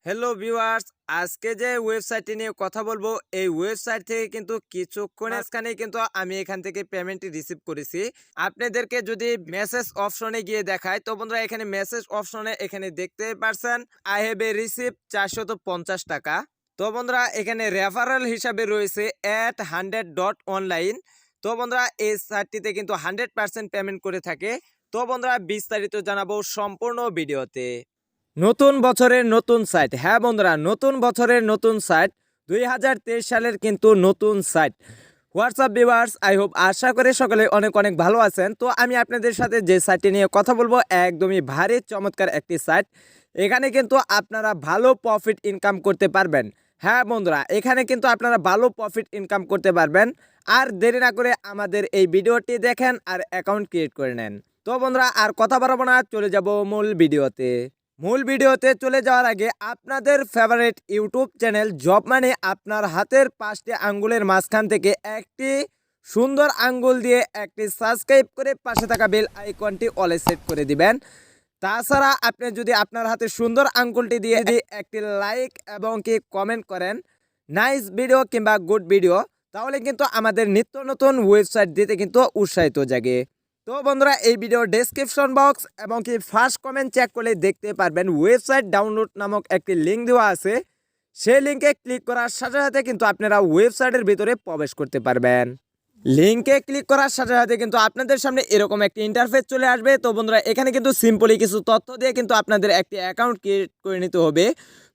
Hello viewers, আজকে যে ওয়েবসাইটটি নিয়ে কথা বলবো এই ওয়েবসাইট থেকে কিন্তু কিছুক্ষণ মাঝখানেই কিন্তু আমি এখান থেকে পেমেন্টটি রিসিভ করেছি। আপনাদেরকে যদি মেসেজ অপশনে গিয়ে দেখায় তো বন্ধুরা এখানে মেসেজ অপশনে এখানে দেখতে পারছেন আই হ্যাভ এ রিসিভ 450 টাকা। তো বন্ধুরা এখানে রেফারেল হিসাবে রয়েছে @100.online। তো বন্ধুরা এই সাইটটিতে কিন্তু 100% পেমেন্ট করে থাকে। তো বন্ধুরা বিস্তারিত জানাবো সম্পূর্ণ ভিডিওতে। নতুন বছরের নতুন সাইট, হ্যাঁ বন্ধুরা নতুন বছরের নতুন সাইট 2023 সালের কিন্তু নতুন site. WhatsApp viewers, I hope আশা করি সকলে অনেক অনেক ভালো আছেন। তো আমি আপনাদের সাথে যে সাইটটি নিয়ে কথা বলবো একদমই ভারী চমৎকার একটি সাইট। এখানে কিন্তু আপনারা ভালো প্রফিট ইনকাম করতে পারবেন। হ্যাঁ বন্ধুরা এখানে কিন্তু আপনারা ভালো প্রফিট ইনকাম করতে পারবেন। আর দেরি না করে আমাদের এই ভিডিওটি দেখেন আর অ্যাকাউন্ট ক্রিয়েট করে নেন। তো বন্ধুরা আর কথা বাড়াবো না, চলে যাব মূল ভিডিওতে চলে যাওয়ার আগে আপনাদের ফেভারিট ইউটিউব চ্যানেল জব মানে আপনার হাতের 5টি আঙ্গুলের মাঝখান থেকে একটি সুন্দর আঙ্গুল দিয়ে একটি সাবস্ক্রাইব করে পাশে থাকা বেল আইকনটি অলে সেট করে দিবেন। তাছাড়া আপনি যদি আপনার হাতে সুন্দর আঙ্গুলটি দিয়ে একটি লাইক এবং কি কমেন্ট করেন নাইস ভিডিও কিংবা গুড ভিডিও, তাহলে কিন্তু আমাদের নিত্য নতুন ওয়েবসাইট দিতে কিন্তু উৎসাহিত জাগে। তো বন্ধুরা এই ভিডিও ডেসক্রিপশন বক্স এবং কি ফার্স্ট কমেন্ট চেক করলে দেখতে পারবেন ওয়েবসাইট ডাউনলোড নামক একটি লিঙ্ক দেওয়া আছে। সেই লিঙ্কে ক্লিক করার সাথে সাথে কিন্তু আপনারা ওয়েবসাইটের ভিতরে প্রবেশ করতে পারবেন। লিঙ্কে ক্লিক করার সাথে সাথে কিন্তু আপনাদের সামনে এরকম একটি ইন্টারফেস চলে আসবে। তো বন্ধুরা এখানে কিন্তু সিম্পলি কিছু তথ্য দিয়ে কিন্তু আপনাদের একটি অ্যাকাউন্ট ক্রিয়েট করে নিতে হবে।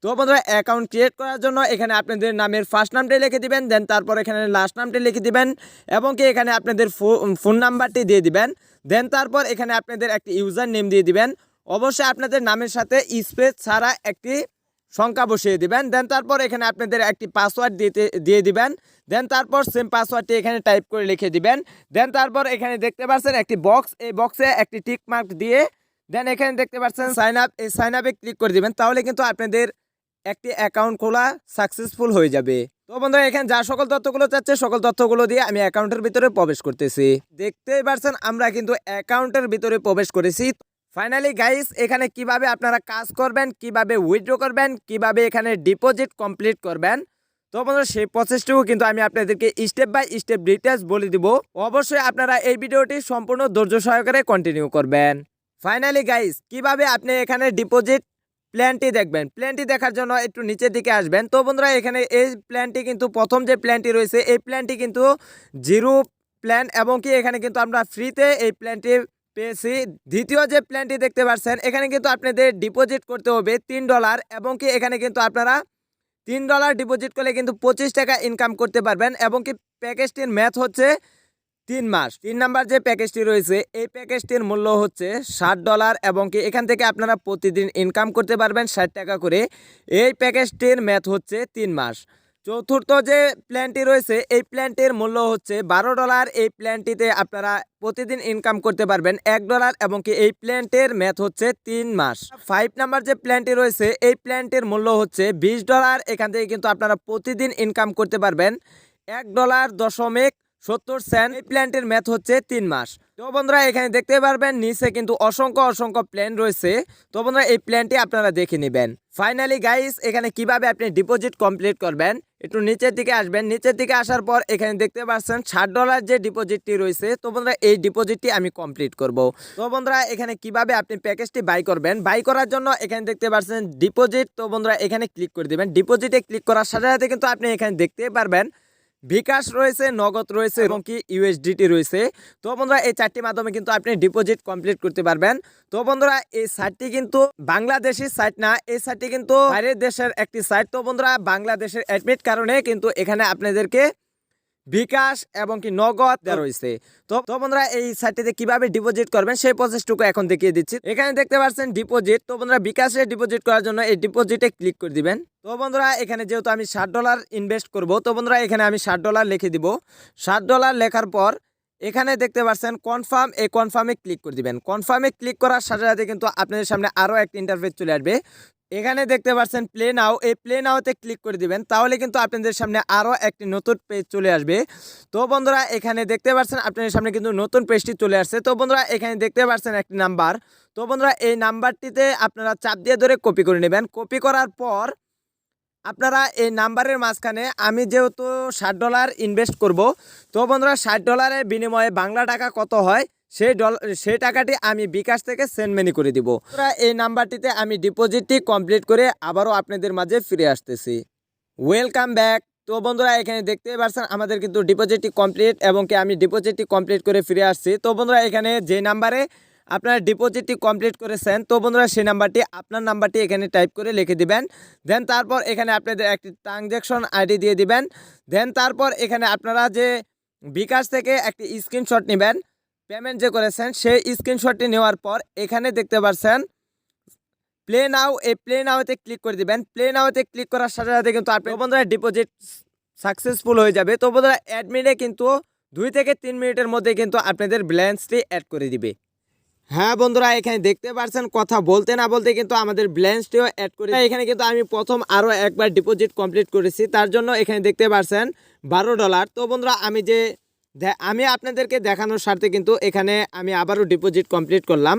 তো বন্ধুরা অ্যাকাউন্ট ক্রিয়েট করার জন্য এখানে আপনাদের নামের ফার্স্ট নামটি লিখে দিবেন, দেন তারপর এখানে লাস্ট নামটি লিখে দিবেন এবং কি এখানে আপনাদের ফোন নাম্বারটি দিয়ে দিবেন, দেন তারপর এখানে আপনাদের একটি ইউজার নেম দিয়ে দিবেন। অবশ্যই আপনাদের নামের সাথে স্পেস ছাড়া একটি সংখ্যা বসিয়ে দিবেন, দেন তারপর এখানে আপনাদের একটি পাসওয়ার্ড দিয়ে দিবেন, দেন তারপর সেম পাসওয়ার্ডটি এখানে টাইপ করে লিখে দিবেন। দেন তারপর এখানে দেখতে পাচ্ছেন একটি বক্স, এই বক্সে একটি টিক মার্ক দিয়ে দেন এখানে দেখতে পাচ্ছেন সাইন আপ, এই সাইন আপে ক্লিক করে দিবেন। তাহলে কিন্তু আপনাদের একটি অ্যাকাউন্ট খোলা সাকসেসফুল হয়ে যাবে। তো বন্ধুরা এখানে যা সকল তথ্যগুলো চাচ্ছে সকল তথ্যগুলো দিয়ে আমি অ্যাকাউন্টের ভিতরে প্রবেশ করতেছি। দেখতেই পাচ্ছেন আমরা কিন্তু অ্যাকাউন্টের ভিতরে প্রবেশ করেছি। ফাইনালি গাইস এখানে কিভাবে আপনারা কাজ করবেন, কিভাবে উইথড্র করবেন, কিভাবে এখানে ডিপোজিট কমপ্লিট করবেন, তো বন্ধুরা সেই প্রসেসটুকু কিন্তু আমি আপনাদেরকে স্টেপ বাই স্টেপ ডিটেলস বলে দিব। অবশ্যই আপনারা এই ভিডিওটি সম্পূর্ণ ধৈর্য সহকারে কন্টিনিউ করবেন। ফাইনালি গাইস কিভাবে আপনি এখানে ডিপোজিট প্ল্যানটি দেখবেন, প্ল্যানটি দেখার জন্য একটু নিচের দিকে আসবেন। তো বন্ধুরা এখানে এই প্ল্যানটি কিন্তু প্রথম যে প্ল্যানটি রয়েছে এই প্ল্যানটি কিন্তু জিরো প্ল্যান এবং কি এখানে কিন্তু আমরা ফ্রিতে এই প্ল্যানটি পেয়েছি। দ্বিতীয় যে প্ল্যানটি দেখতে পাচ্ছেন এখানে কিন্তু আপনাদের ডিপোজিট করতে হবে $3 এবং কি এখানে কিন্তু আপনারা $3 ডিপোজিট করলে কিন্তু 25 টাকা ইনকাম করতে পারবেন এবং কি প্যাকেজটির ম্যাথ হচ্ছে 3 মাস। 3 নাম্বার যে প্যাকেজটি রয়েছে এই প্যাকেজটির মূল্য হচ্ছে $60 এবং কি এখান থেকে আপনারা প্রতিদিন ইনকাম করতে পারবেন 60 টাকা করে। এই প্যাকেজটির ম্যাথ হচ্ছে 3 মাস। চতুর্থ যে প্ল্যানটি রয়েছে এই প্ল্যানটির মূল্য হচ্ছে $12। এই প্ল্যানটিতে আপনারা প্রতিদিন ইনকাম করতে পারবেন $1 এবং কি এই প্ল্যানটির ম্যাথ হচ্ছে 3 মাস। 5 নাম্বার যে প্ল্যানটি রয়েছে এই প্ল্যানটির মূল্য হচ্ছে $20। এখান থেকে কিন্তু আপনারা প্রতিদিন ইনকাম করতে পারবেন $1.70। এই প্ল্যানটির ম্যাথ হচ্ছে 3 মাস। তো বন্ধুরা এখানে দেখতে পারবেন নিচে কিন্তু অসংখ্য প্ল্যান রয়েছে। তো বন্ধুরা এই প্ল্যানটি আপনারা দেখে নেবেন। ফাইনালি গাইস এখানে কিভাবে আপনি ডিপোজিট কমপ্লিট করবেন, একটু নিচের দিকে আসবেন। নিচের দিকে আসার পর এখানে দেখতে পাচ্ছেন $60 যে ডিপোজিটটি রয়েছে। তো বন্ধুরা এই ডিপোজিটটি আমি কমপ্লিট করব। তো বন্ধুরা এখানে কিভাবে আপনি প্যাকেজটি বাই করবেন, বাই করার জন্য এখানে দেখতে পাচ্ছেন ডিপোজিট। তো বন্ধুরা এখানে ক্লিক করে দিবেন। ডিপোজিটে ক্লিক করার সাথে সাথে কিন্তু আপনি এখানে দেখতে পারবেন বিকাশ রয়েছে, নগদ রয়েছে এবং কি ইউএসডিটি রয়েছে। তো বন্ধুরা এই চারটির মাধ্যমে কিন্তু আপনি ডিপোজিট কমপ্লিট করতে পারবেন। তো বন্ধুরা এই সাইটটি কিন্তু বাংলাদেশি সাইট না, এই সাইটটি কিন্তু বাইরের দেশের একটি সাইট। তো বন্ধুরা বাংলাদেশের অ্যাডমিট কারণে কিন্তু এখানে আপনাদেরকে বিকাশ এবং কি নগদ রয়েছে। তো বন্ধুরা এই সাইটটিতে কিভাবে ডিপোজিট করবেন সেই প্রসেসটুকু এখন দেখিয়ে দিচ্ছি। এখানে দেখতে পাচ্ছেন ডিপোজিট। তো বন্ধুরা বিকাশে ডিপোজিট করার জন্য এই ডিপোজিটে ক্লিক করে দিবেন। তো বন্ধুরা এখানে যেহেতু আমি $60 ইনভেস্ট করব, তো বন্ধুরা এখানে আমি $60 লিখে দিব। $60 লেখার পর এখানে দেখতে পাচ্ছেন কনফার্ম, এই কনফার্মে ক্লিক করে দিবেন। কনফার্মে ক্লিক করার সাথে সাথে কিন্তু আপনাদের সামনে আরও একটি ইন্টারফেস চলে আসবে। এখানে দেখতে পাচ্ছেন প্লে নাও, এই প্লে নাওতে ক্লিক করে দিবেন। তাহলে কিন্তু আপনাদের সামনে আরও একটি নতুন পেজ চলে আসবে। তো বন্ধুরা এখানে দেখতে পাচ্ছেন আপনাদের সামনে কিন্তু নতুন পেজটি চলে আসছে। তো বন্ধুরা এখানে দেখতে পাচ্ছেন একটি নাম্বার। তো বন্ধুরা এই নাম্বারটিতে আপনারা চাপ দিয়ে ধরে কপি করে নেবেন। কপি করার পর আপনারা এই নাম্বারের মাঝখানে আমি যেহেতু $60 ইনভেস্ট করব, তো বন্ধুরা $60 বিনিময়ে বাংলা টাকা কত হয় সেই টাকাটি আমি বিকাশ থেকে সেন্ড মানি করে দিব। এই নাম্বারটিতে আমি ডিপোজিটটি কমপ্লিট করে আবারও আপনাদের মাঝে ফিরে আসতেছি। Welcome back. তো বন্ধুরা এখানে দেখতেই পাচ্ছেন আমাদের কিন্তু ডিপোজিটটি কমপ্লিট এবং কি আমি ডিপোজিটটি কমপ্লিট করে ফিরে আসছি। তো বন্ধুরা এখানে যে নাম্বারে আপনারা ডিপোজিটটি কমপ্লিট করেছেন, তো বন্ধুরা সেই নাম্বারটি আপনার নাম্বারটি এখানে টাইপ করে লিখে দিবেন। দেন তারপর এখানে আপনাদের একটি ট্রানজ্যাকশন আইডি দিয়ে দিবেন। দেন তারপর এখানে আপনারা যে বিকাশ থেকে একটি স্ক্রিনশট নেবেন, পেমেন্ট যে করেছেন সেই স্ক্রিনশটটি নেওয়ার পর এখানে দেখতে পাচ্ছেন প্লে নাও, এই প্লে নাওতে ক্লিক করে দিবেন। প্লে নাওতে ক্লিক করার সাথে সাথে কিন্তু আপনার বন্ধুরা ডিপোজিট সাকসেসফুল হয়ে যাবে। তো বন্ধুরা অ্যাডমিনে কিন্তু 2 থেকে 3 মিনিটের মধ্যে কিন্তু আপনাদের ব্যালেন্সটি অ্যাড করে দিবে। হ্যাঁ বন্ধুরা এখানে দেখতে পাচ্ছেন কথা বলতে না বলতে কিন্তু আমাদের ব্যালেন্সটিও অ্যাড করে এখানে কিন্তু আমি প্রথম আরও একবার ডিপোজিট কমপ্লিট করেছি, তার জন্য এখানে দেখতে পাচ্ছেন $12। তো বন্ধুরা আমি আপনাদেরকে দেখানোর স্বার্থে কিন্তু এখানে আমি আবারও ডিপোজিট কমপ্লিট করলাম।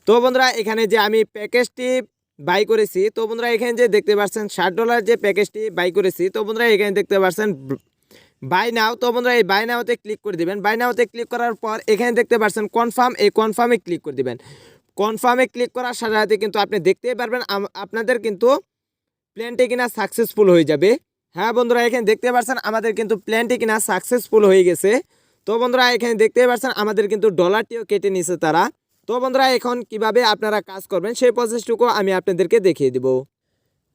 তো বন্ধুরা এখানে যে আমি প্যাকেজটি বাই করেছি, তো বন্ধুরা এখানে যে দেখতে পাচ্ছেন $60 যে প্যাকেজটি বাই করেছি, তো বন্ধুরা এখানে দেখতে পাচ্ছেন বাই নাও। তো বন্ধুরা এই বাই নাওতে ক্লিক করে দিবেন। বাই নাওতে ক্লিক করার পর এখানে দেখতে পাচ্ছেন কনফার্ম, এই কনফার্মে ক্লিক করে দিবেন। কনফার্মে ক্লিক করার সাথে সাথে কিন্তু আপনি দেখতেই পারবেন আপনাদের কিন্তু প্ল্যানটি কিনা সাকসেসফুল হয়ে যাবে। হ্যাঁ বন্ধুরা এখানে দেখতে পাচ্ছেন আমাদের কিন্তু প্ল্যানটি কিনা সাকসেসফুল হয়ে গেছে। তো বন্ধুরা এখানে দেখতেই পাচ্ছেন আমাদের কিন্তু ডলারটিও কেটে নিয়েছে তারা। তো বন্ধুরা এখন কিভাবে আপনারা কাজ করবেন সেই প্রসেসটুকু আমি আপনাদেরকে দেখিয়ে দিব।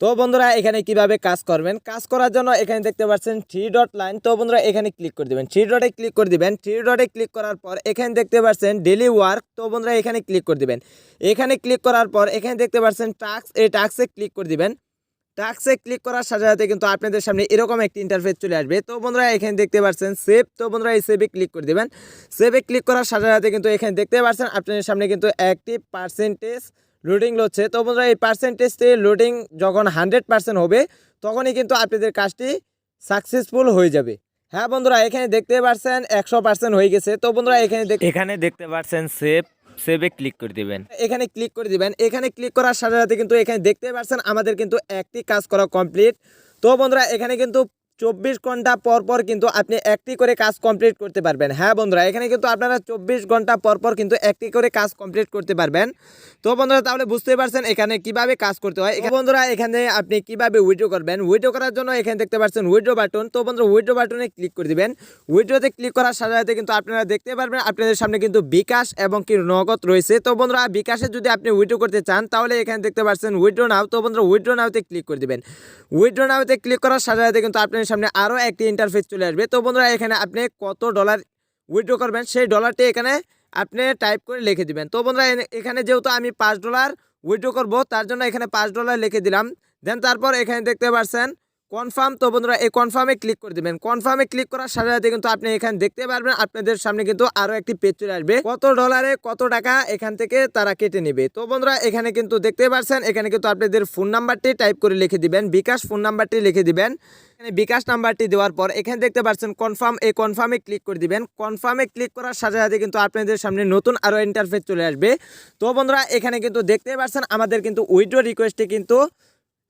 তো বন্ধুরা এখানে কিভাবে কাজ করবেন, কাজ করার জন্য এখানে দেখতে পাচ্ছেন 3 ডট লাইন। তো বন্ধুরা এখানে ক্লিক করে দিবেন, 3 ডটে ক্লিক করে দিবেন। 3 ডটে ক্লিক করার পর এখানে দেখতে পাচ্ছেন ডেইলি ওয়ার্ক। তো বন্ধুরা এখানে ক্লিক করে দিবেন। এখানে ক্লিক করার পর এখানে দেখতে পাচ্ছেন টাস্ক, এই টাস্কে ক্লিক করে দিবেন। টাস্কে ক্লিক করার সাথে সাথে কিন্তু আপনাদের সামনে এরকম একটি ইন্টারফেস চলে আসবে। তো বন্ধুরা এখানে দেখতে পাচ্ছেন সেভ। তো বন্ধুরা এই সেভে ক্লিক করে দিবেন। সেভে ক্লিক করার সাথে সাথে কিন্তু এখানে দেখতে পাচ্ছেন আপনাদের সামনে কিন্তু একটি পার্সেন্টেজ লোডিং হচ্ছে। তো বন্ধুরা এই পার্সেন্টেজটি লোডিং যখন 100% হবে তখনই কিন্তু আপনাদের কাজটি সাকসেসফুল হয়ে যাবে। হ্যাঁ বন্ধুরা এখানে দেখতে পাচ্ছেন 100% হয়ে গেছে। তো বন্ধুরা এখানে দেখতে পাচ্ছেন সেভে ক্লিক করে দিবেন। এখানে ক্লিক করে দিবেন। এখানে ক্লিক করার সাথে সাথে কিন্তু এখানে দেখতে পাচ্ছেন আমাদের কিন্তু একটি কাজ করা কমপ্লিট। তো বন্ধুরা এখানে কিন্তু 24 ঘন্টা পর পর কিন্তু আপনি একটি করে কাজ কমপ্লিট করতে পারবেন। হ্যাঁ বন্ধুরা এখানে কিন্তু আপনারা 24 ঘন্টা পর পর কিন্তু একটি করে কাজ কমপ্লিট করতে পারবেন। তো বন্ধুরা তাহলে বুঝতেই পারছেন এখানে কিভাবে কাজ করতে হয়। বন্ধুরা এখানে আপনি কিভাবে উইথড্র করবেন, উইথড্র করার জন্য এখানে দেখতে পাচ্ছেন উইথড্র বাটন। তো বন্ধুরা উইথড্র বাটনে ক্লিক করে দিবেন। উইথড্রতে ক্লিক করার সাথে সাথে কিন্তু আপনারা দেখতে পারবেন আপনাদের সামনে কিন্তু বিকাশ এবং কি নগদ রয়েছে। তো বন্ধুরা বিকাশে যদি আপনি উইথড্র করতে চান তাহলে এখানে দেখতে পাচ্ছেন উইথড্র নাও। তো বন্ধুরা উইথড্র নাওতে ক্লিক করে দিবেন। উইথড্র নাওতে ক্লিক করার সাথে সাথে কিন্তু আপনার সামনে আরও একটি ইন্টারফেস চলে আসবে। তো বন্ধুরা এখানে আপনি কত ডলার উইথড্র করবেন সেই ডলারটি এখানে আপনি টাইপ করে লিখে দিবেন। তো বন্ধুরা এখানে যেহেতু আমি $5 উইথড্র করব তার জন্য এখানে $5 লিখে দিলাম। দেন তারপর এখানে দেখতে পাচ্ছেন কনফার্ম। তো বন্ধুরা এই কনফার্মে ক্লিক করে দিবেন। কনফার্মে ক্লিক করার সাথে সাথে কিন্তু আপনি এখানে দেখতে পারবেন আপনাদের সামনে কিন্তু আরও একটি পেজ চলে আসবে কত ডলারে কত টাকা এখান থেকে তারা কেটে নেবে। তো বন্ধুরা এখানে কিন্তু দেখতে পাচ্ছেন এখানে কিন্তু আপনাদের ফোন নাম্বারটি টাইপ করে লিখে দিবেন, বিকাশ ফোন নাম্বারটি লিখে দিবেন। এখানে বিকাশ নাম্বারটি দেওয়ার পর এখানে দেখতে পাচ্ছেন কনফার্ম, এই কনফার্মে ক্লিক করে দিবেন। কনফার্মে ক্লিক করার সাথে সাথে কিন্তু আপনাদের সামনে নতুন আরও ইন্টারফেস চলে আসবে। তো বন্ধুরা এখানে কিন্তু দেখতে পাচ্ছেন আমাদের কিন্তু উইথড্র রিকোয়েস্টটি কিন্তু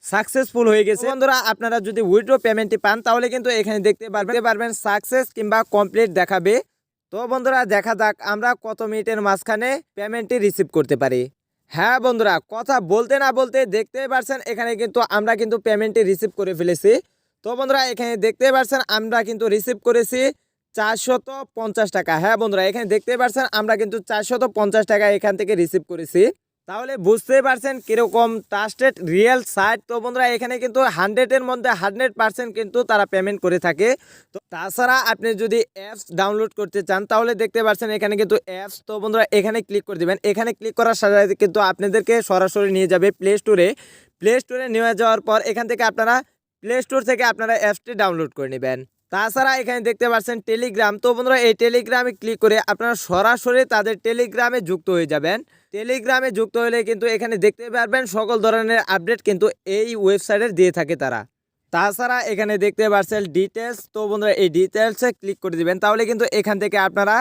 সাকসেসফুল হয়ে গেছে। বন্ধুরা আপনারা যদি উইথড্র পেমেন্টটি পান তাহলে কিন্তু এখানে দেখতে পারবেন সাকসেস কিংবা কমপ্লিট দেখাবে। তো বন্ধুরা দেখা যাক আমরা কত মিনিটের মাঝখানে পেমেন্টটি রিসিভ করতে পারি। হ্যাঁ বন্ধুরা কথা বলতে না বলতে দেখতে পাচ্ছেন এখানে কিন্তু আমরা কিন্তু পেমেন্টটি রিসিভ করে ফেলেছি। তো বন্ধুরা এখানে দেখতে পাচ্ছেন আমরা কিন্তু রিসিভ করেছি 450 টাকা। হ্যাঁ বন্ধুরা এখানে দেখতে পাচ্ছেন আমরা কিন্তু 450 টাকা এখান থেকে রিসিভ করেছি। তাহলে বুঝতেই পারছেন কিরকম ট্রাস্টেড রিয়েল সাইট। তো বন্ধুরা এখানে কিন্তু 100-এর মধ্যে 100% কিন্তু তারা পেমেন্ট করে থাকে। তো তাছাড়া আপনি যদি অ্যাপস ডাউনলোড করতে চান তাহলে দেখতে পাচ্ছেন এখানে কিন্তু অ্যাপস। তো বন্ধুরা এখানে ক্লিক করে দিবেন। এখানে ক্লিক করার সাথে সাথে কিন্তু আপনাদেরকে সরাসরি নিয়ে যাবে প্লে স্টোরে। প্লে স্টোরে নিয়ে যাওয়ার পর এখান থেকে আপনারা প্লে স্টোর থেকে আপনারা অ্যাপসটি ডাউনলোড করে নেবেন। তাছাড়া এখানে দেখতে পাচ্ছেন টেলিগ্রাম। তো বন্ধুরা এই টেলিগ্রামে ক্লিক করে আপনারা সরাসরি তাদের টেলিগ্রামে যুক্ত হয়ে যাবেন। টেলিগ্রামে যুক্ত হলে কিন্তু এখানে দেখতে পারবেন সকল ধরনের আপডেট কিন্তু এই ওয়েবসাইটে দিয়ে থাকে তারা। তাছাড়া এখানে দেখতে পাচ্ছেন ডিটেলস। তো বন্ধুরা এই ডিটেলসে ক্লিক করে দিবেন তাহলে কিন্তু এখান থেকে আপনারা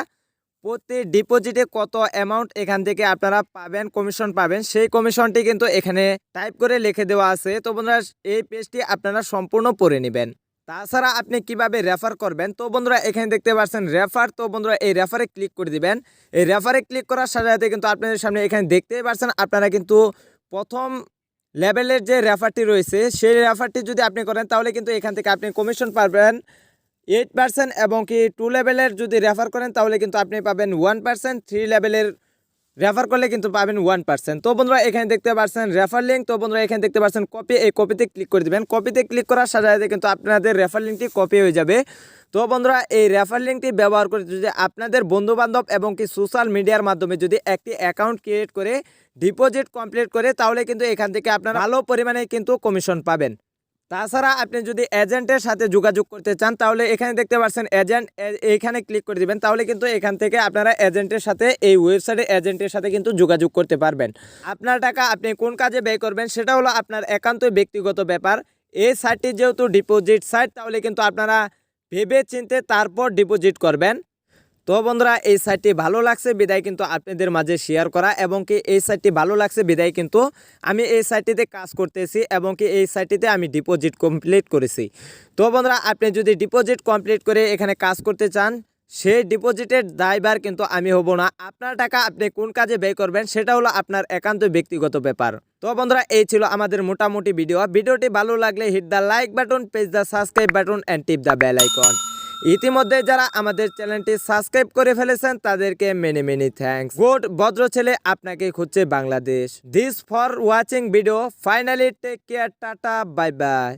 প্রতি ডিপোজিটে কত অ্যামাউন্ট এখান থেকে আপনারা পাবেন, কমিশন পাবেন, সেই কমিশনটি কিন্তু এখানে টাইপ করে লিখে দেওয়া আছে। তো বন্ধুরা এই পেজটি আপনারা সম্পূর্ণ পড়ে নেবেন। তাছাড়া আপনি কিভাবে রেফার করবেন, তো বন্ধুরা এখানে দেখতে পাচ্ছেন রেফার। তো বন্ধুরা এই রেফারে ক্লিক করে দিবেন। এই রেফারে ক্লিক করার সাথে সাথে কিন্তু আপনাদের সামনে এখানে দেখতেই পাচ্ছেন আপনারা কিন্তু প্রথম লেভেলের যে রেফারটি রয়েছে সেই রেফারটি যদি আপনি করেন তাহলে কিন্তু এখান থেকে আপনি কমিশন পাবেন 8%, এবং কি 2 লেভেলের যদি রেফার করেন তাহলে কিন্তু আপনি পাবেন 1%, 3 লেভেলের রেফার করলে কিন্তু পাবেন 1%। তো বন্ধুরা এখানে দেখতে পাচ্ছেন রেফার লিঙ্ক। তো বন্ধুরা এখানে দেখতে পাচ্ছেন কপি, এই কপিতে ক্লিক করে দিবেন। কপিতে ক্লিক করার সাথে সাথে কিন্তু আপনাদের রেফার লিঙ্কটি কপি হয়ে যাবে। তো বন্ধুরা এই রেফার লিঙ্কটি ব্যবহার করে যদি আপনাদের বন্ধুবান্ধব এবং কি সোশ্যাল মিডিয়ার মাধ্যমে যদি একটি অ্যাকাউন্ট ক্রিয়েট করে ডিপোজিট কমপ্লিট করে তাহলে কিন্তু এখান থেকে আপনারা ভালো পরিমাণে কিন্তু কমিশন পাবেন। তাছাড়া আপনি যদি এজেন্টের সাথে যোগাযোগ করতে চান তাহলে এখানে দেখতে পাচ্ছেন এজেন্ট, এইখানে ক্লিক করে দিবেন। তাহলে কিন্তু এখান থেকে আপনারা এজেন্টের সাথে এই ওয়েবসাইটে এজেন্টের সাথে কিন্তু যোগাযোগ করতে পারবেন। আপনার টাকা আপনি কোন কাজে ব্যয় করবেন সেটা হলো আপনার একান্তই ব্যক্তিগত ব্যাপার। এই সাইটটি যেহেতু ডিপোজিট সাইট তাহলে কিন্তু আপনারা ভেবে চিন্তে তারপর ডিপোজিট করবেন। তো বন্ধুরা এই সাইটটি ভালো লাগছে বিদায় কিন্তু আপনাদের মাঝে শেয়ার করা, এবং কি এই সাইটটি ভালো লাগছে বিদায় কিন্তু আমি এই সাইটটিতে কাজ করতেছি, এবং কি এই সাইটটিতে আমি ডিপোজিট কমপ্লিট করেছি। তো বন্ধুরা আপনি যদি ডিপোজিট কমপ্লিট করে এখানে কাজ করতে চান সেই ডিপোজিটের দায়ভার কিন্তু আমি হব না। আপনার টাকা আপনি কোন কাজে ব্যয় করবেন সেটা হলো আপনার একান্ত ব্যক্তিগত ব্যাপার। তো বন্ধুরা এই ছিল আমাদের মোটামুটি ভিডিওটি ভালো লাগলে hit the like button, press the subscribe button and tap the bell icon. ইতিমধ্যে যারা আমাদের চ্যানেলটি সাবস্ক্রাইব করে ফেলেছেন তাদেরকে মেনি মেনি থ্যাঙ্কস। গুড ভদ্র ছেলে আপনাকে খুঁজছে Bangladesh. This for watching video, finally take care, tata, bye by.